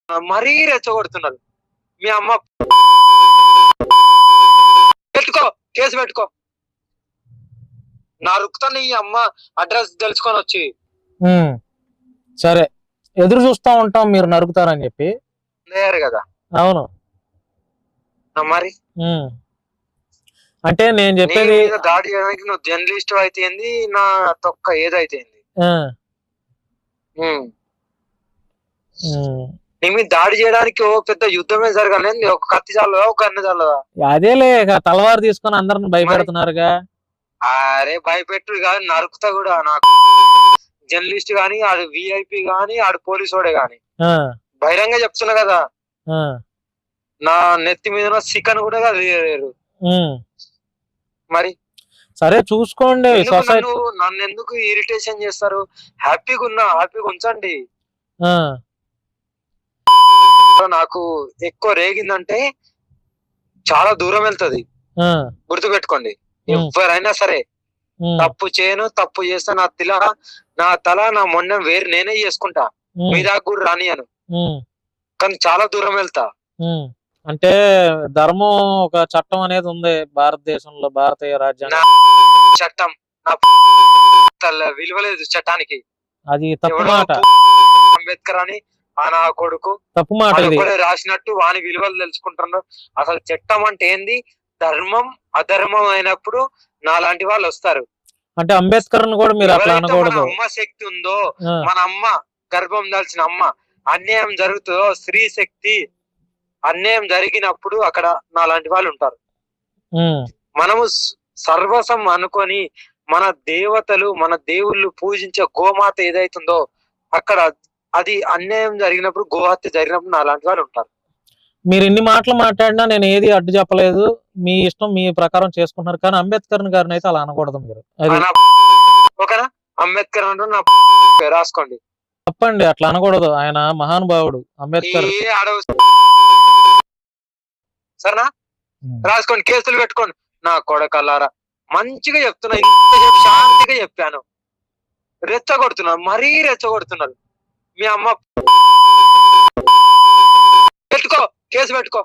మరీ రెచ్చగొడుతున్నారు. మీ అమ్మ పెట్టుకో, కేసు పెట్టుకో. నరుకుతాను ఈ అమ్మ అడ్రస్ తెలుసుకొని వచ్చి. సరే, ఎదురు చూస్తా ఉంటాం మీరు నరుకుతారని చెప్పి. లేరు కదా. అవును. మరి అంటే నేను చెప్పేది దాడి చేయడానికి నువ్వు జర్నలిస్ట్ అయితేంది, నా తొక్క ఏదైతేంది, నీ మీద దాడి చేయడానికి ఓ పెద్ద యుద్ధమే జరగాలి. ఒక కత్తి చాలదా, ఒక గన్ను చాలదా? అదేలే తలవారు తీసుకొని అందరిని భయపెడుతున్నారుగా. అరే భయపెట్టు కాదు, నరుకుతా కూడా. నాకు జర్నలిస్ట్ గాని, ఆడు విఐపి గాని, ఆడు పోలీసోడే గాని బహిరంగ చెప్తున్నా కదా. నా నెత్తి మీద చికెన్ కూడా లేరు. మరి సరే చూసుకోండి. నన్ను ఎందుకు ఇరిటేషన్ చేస్తారు? హ్యాపీగా ఉంచండి. నాకు ఎక్కువ రేగిందంటే చాలా దూరం వెళ్తది, గుర్తుపెట్టుకోండి. ఎవరైనా సరే తప్పు చేయను, తప్పు చేస్తా, నా తల నా మొండం వేరు నేనే చేసుకుంటా, మీ దాకా కూడా రానియను. కానీ చాలా దూరం వెళ్తా. అంటే ధర్మం ఒక చట్టం అనేది ఉంది భారతదేశంలో, భారతీయ రాజ్యాంగం చట్టం. నా విలువలేదు చట్టానికి. అది తప్పు మాట. అంబేద్కర్ అని నా కొడుకు తప్పు మాట రాసినట్టు వాని విలువలు తెలుసుకుంటున్నారు. అసలు చట్టం అంటే ఏంది, ధర్మం అధర్మం అయినప్పుడు నాలాంటి వాళ్ళు వస్తారు. అంటే అంబేద్కర్ కూడా మీరు అట్లా అనకూడదు. అమ్మ శక్తి ఉందో, మన అమ్మ గర్భం దాల్చిన అమ్మ, అన్యాయం జరుగుతుందో, స్త్రీ శక్తి అన్యాయం జరిగినప్పుడు అక్కడ నాలాంటి వాళ్ళు ఉంటారు. మనము సర్వసం అనుకొని మన దేవతలు, మన దేవుళ్ళు పూజించే గోమాత ఏదైతుందో అక్కడ అది అన్యాయం జరిగినప్పుడు, గోహత్య జరిగినప్పుడు నాలాంటి వాళ్ళు ఉంటారు. మీరు ఎన్ని మాటలు మాట్లాడినా నేను ఏది అడ్డు చెప్పలేదు, మీ ఇష్టం మీ ప్రకారం చేసుకుంటున్నారు. కానీ అంబేద్కర్ గారిని అయితే అలా అనకూడదు మీరు. ఓకేనా? అంబేద్కర్ అంటే నా రాసుకోండి. తప్పండి, అట్లా అనకూడదు. ఆయన మహానుభావుడు అంబేద్కర్. సరేనా? రాసుకోండి, కేసులు పెట్టుకోండి. నా కొడకల్లారా మంచిగా చెప్తున్నా, ఇంతసేపు శాంతిగా చెప్పాను. రెచ్చగొడుతున్నారు, మరీ రెచ్చగొడుతున్నారు. మీ అమ్మ పెట్టుకో, కేసు పెట్టుకో.